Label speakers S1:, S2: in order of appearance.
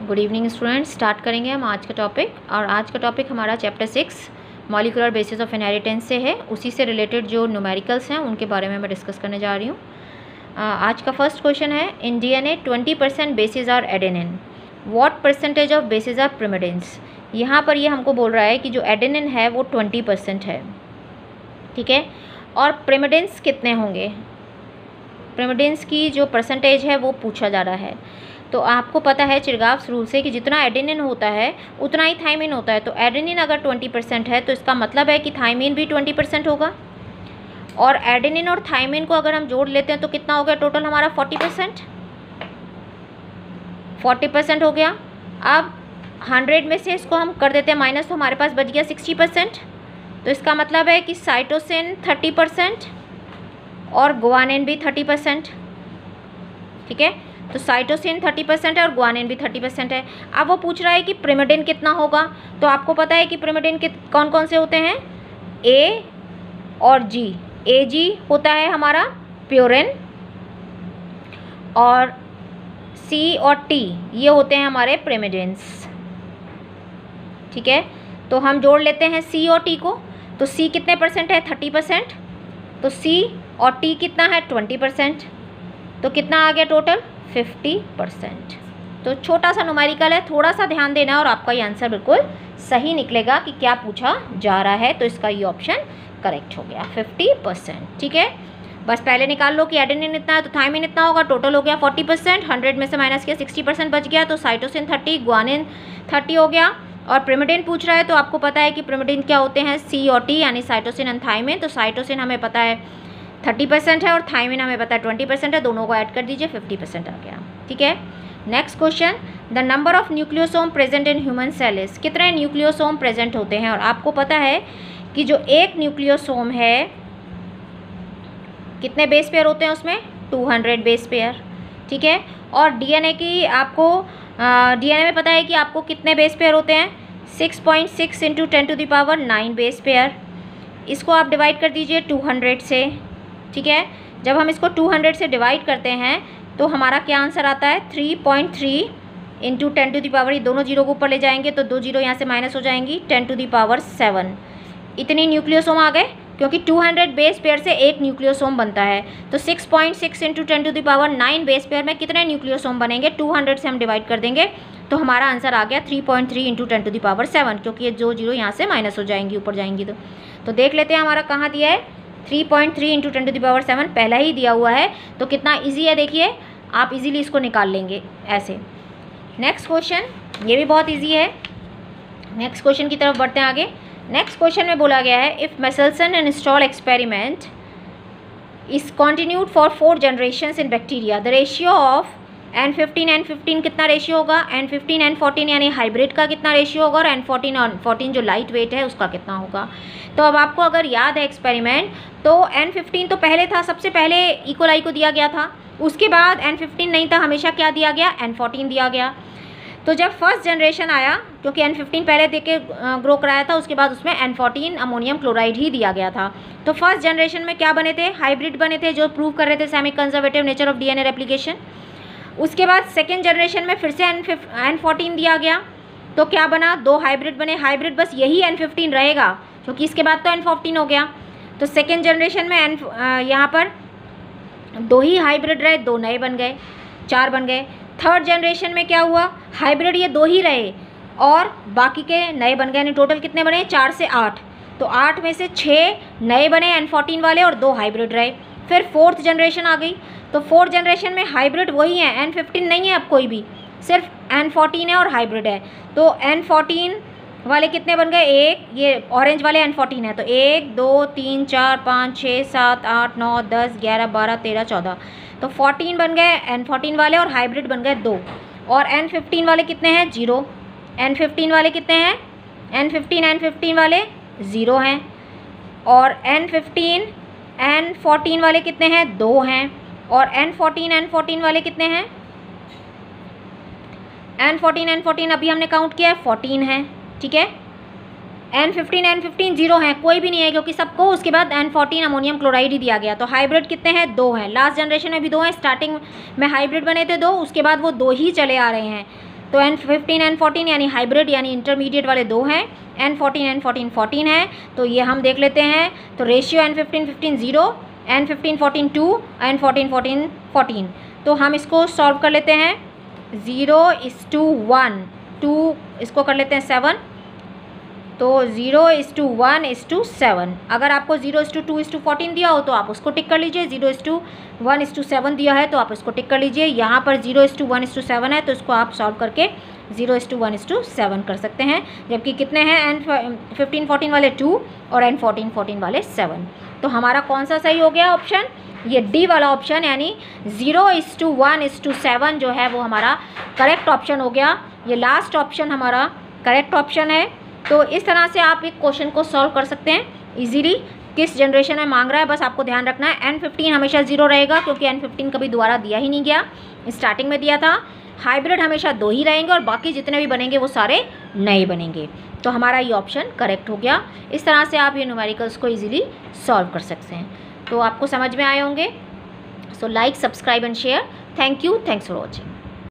S1: Good evening students. Start करेंगे हम आज का टॉपिक, और आज का टॉपिक हमारा chapter 6 molecular basis of inheritance से है। उसी से रिलेटेड जो न्यूमेरिकल्स हैं उनके बारे में मैं डिस्कस करने जा रही हूँ। आज का फर्स्ट क्वेश्चन है, in DNA 20% bases are adenine, what percentage of bases are pyrimidines. यहाँ पर ये हमको बोल रहा है कि जो एडेनिन है वो 20% है, ठीक है, और प्रिमिडिन्स कितने होंगे, प्रिमिडिन्स की जो परसेंटेज है वो पूछा जा रहा है। तो आपको पता है चिरगाव्स रूल से कि जितना एडेनिन होता है उतना ही थाइमिन होता है। तो एडेनिन अगर 20% है तो इसका मतलब है कि थाइमिन भी 20% होगा, और एडेनिन और थाइमिन को अगर हम जोड़ लेते हैं तो कितना हो गया टोटल हमारा 40% हो गया। अब 100 में से इसको हम कर देते हैं माइनस, तो हमारे पास बच गया 60%। तो इसका मतलब है कि साइटोसिन 30% और गुआनिन भी 30%, ठीक है। तो साइटोसिन 30% है और गुआनिन भी 30% है। अब वो पूछ रहा है कि प्रिमिडिन कितना होगा। तो आपको पता है कि प्रिमिडिन कौन कौन से होते हैं, ए और जी। ए जी होता है हमारा प्योरिन, और सी और टी ये होते हैं हमारे प्रिमिडिन्स, ठीक है। तो हम जोड़ लेते हैं सी और टी को। तो सी कितने परसेंट है, 30%। तो सी और टी कितना है, 20%। तो कितना आ गया टोटल, 50%। तो छोटा सा न्यूमेरिकल है, थोड़ा सा ध्यान देना और आपका ये आंसर बिल्कुल सही निकलेगा कि क्या पूछा जा रहा है। तो इसका ये ऑप्शन करेक्ट हो गया, 50%, ठीक है। बस पहले निकाल लो कि एडेनिन इतना है तो थाइमिन इतना होगा। टोटल हो गया 40%, 100 में से माइनस किया 60% बच गया। तो साइटोसिन 30, गुआनिन 30 हो गया। और प्रिमिडिन पूछ रहा है तो आपको पता है कि प्रिमिडिन क्या होते हैं, सी और टी, यानी साइटोसिन एंड थाइमिन। तो साइटोसिन हमें पता है 30% है और थाइमिन हमें पता है 20% है, दोनों को ऐड कर दीजिए 50% आ गया, ठीक है। Next question, the number of nucleosome present in human cell is, कितने न्यूक्लियोसोम प्रेजेंट होते हैं। और आपको पता है कि जो एक न्यूक्लियोसोम है कितने बेस पेयर होते हैं उसमें, 200 बेस पेयर, ठीक है। और डीएनए की आपको डीएनए में पता है कि आपको कितने बेस पेयर होते हैं, 6.6 × 10⁹ बेस पेयर। इसको आप डिवाइड कर दीजिए 200 से, ठीक है। जब हम इसको 200 से डिवाइड करते हैं तो हमारा क्या आंसर आता है, 3.3 × 10⁻, ये दोनों जीरो को ऊपर ले जाएंगे तो 2 जीरो यहाँ से माइनस हो जाएंगी, 10⁻7। इतनी न्यूक्लियोसोम आ गए, क्योंकि 200 बेस पेयर से एक न्यूक्लियोसोम बनता है। तो 6.6 × 10⁹ बेस पेयर में कितने न्यूक्लियोसोम बनेंगे, 200 से हम डिवाइड कर देंगे तो हमारा आंसर आ गया 3.3 × 10⁻7, क्योंकि ये 2 जीरो यहाँ से माइनस हो जाएंगी, ऊपर जाएंगी। तो देख लेते हैं हमारा कहाँ दिया है, 3.3 × 10⁻7 पहला ही दिया हुआ है। तो कितना इजी है, देखिए आप इजीली इसको निकाल लेंगे ऐसे। नेक्स्ट क्वेश्चन, ये भी बहुत इजी है। नेक्स्ट क्वेश्चन की तरफ बढ़ते हैं आगे। नेक्स्ट क्वेश्चन में बोला गया है, if Meselson and stall experiment is continued for 4 generations in bacteria, the ratio of N15 कितना रेशियो होगा, N15 N14 यानी हाइब्रिड का कितना रेशियो होगा, और N14 जो लाइट वेट है उसका कितना होगा। तो अब आपको अगर याद है एक्सपेरिमेंट, तो N15 तो पहले था, सबसे पहले इकोलाई को दिया गया था। उसके बाद N15 नहीं था, हमेशा क्या दिया गया, N14 दिया गया। तो जब फर्स्ट जनरेशन आया, क्योंकि N15 पहले दे के ग्रो कराया था, उसके बाद उसमें N14 अमोनियम क्लोराइड ही दिया गया था। तो फर्स्ट जनरेशन में क्या बने थे, हाइब्रिड बने थे, जो प्रूव कर रहे थे semi conservative nature of DNA replication. उसके बाद सेकेंड जनरेशन में फिर से N14 दिया गया, तो क्या बना, 2 हाइब्रिड बने। हाइब्रिड बस यही N15 रहेगा, क्योंकि इसके बाद तो N14 हो गया। तो सेकेंड जनरेशन में यहाँ पर 2 ही हाइब्रिड रहे, 2 नए बन गए, 4 बन गए। थर्ड जनरेशन में क्या हुआ, हाइब्रिड ये 2 ही रहे और बाकी के नए बन गए, यानी टोटल कितने बने, 4 से 8। तो 8 में से 6 नए बने N14 वाले और 2 हाइब्रिड रहे। फिर फोर्थ जनरेशन आ गई, तो फोर्थ जनरेशन में हाइब्रिड वही है, N15 नहीं है अब कोई भी, सिर्फ N14 है और हाइब्रिड है। तो N14 वाले कितने बन गए, एक, ये ऑरेंज वाले N14 है, तो 1 2 3 4 5 6 7 8 9 10 11 12 13 14, तो 14 बन गए N14 वाले और हाइब्रिड बन गए 2। और N15 वाले कितने हैं, 0। N15 वाले कितने हैं, N15 वाले 0 हैं। और N14 वाले कितने हैं, 2 हैं। और N14 वाले कितने हैं, N14 अभी हमने काउंट किया है, 14 है, ठीक है। N15 0 हैं, कोई भी नहीं है, क्योंकि सबको उसके बाद N14 अमोनियम क्लोराइड ही दिया गया। तो हाइब्रिड कितने हैं, 2 हैं। लास्ट जनरेशन में भी 2 हैं, स्टार्टिंग में हाइब्रिड बने थे 2, उसके बाद वो 2 ही चले आ रहे हैं। तो N15 N14 यानी हाइब्रिड यानी इंटरमीडिएट वाले 2 हैं, N14 N14 14 है। तो ये हम देख लेते हैं। तो रेशियो N15 15 0, N15 14 2, N14 14 14। तो हम इसको सॉल्व कर लेते हैं। 0:1, 2 इसको कर लेते हैं 7। तो 0:1:7। अगर आपको 0:2:14 दिया हो तो आप उसको टिक कर लीजिए, 0:1:7 दिया है तो आप उसको टिक कर लीजिए। यहाँ पर 0:1:7 है तो इसको आप सॉल्व करके 0:1:7 कर सकते हैं। जबकि कितने हैं, N15 14 वाले 2 और N14 14 वाले 7। तो हमारा कौन सा सही हो गया ऑप्शन, ये डी वाला ऑप्शन, यानी 0:1:7 जो है वो हमारा करेक्ट ऑप्शन हो गया। ये लास्ट ऑप्शन हमारा करेक्ट ऑप्शन है। तो इस तरह से आप एक क्वेश्चन को सॉल्व कर सकते हैं इजीली। किस जनरेशन में मांग रहा है बस आपको ध्यान रखना है। N15 हमेशा 0 रहेगा क्योंकि N15 कभी दोबारा दिया ही नहीं गया, स्टार्टिंग में दिया था। हाइब्रिड हमेशा 2 ही रहेंगे और बाकी जितने भी बनेंगे वो सारे नए बनेंगे। तो हमारा ये ऑप्शन करेक्ट हो गया। इस तरह से आप ये न्यूमेरिकल्स को ईजिली सॉल्व कर सकते हैं। तो आपको समझ में आए होंगे। So like, subscribe and share. Thank you, thanks for watching.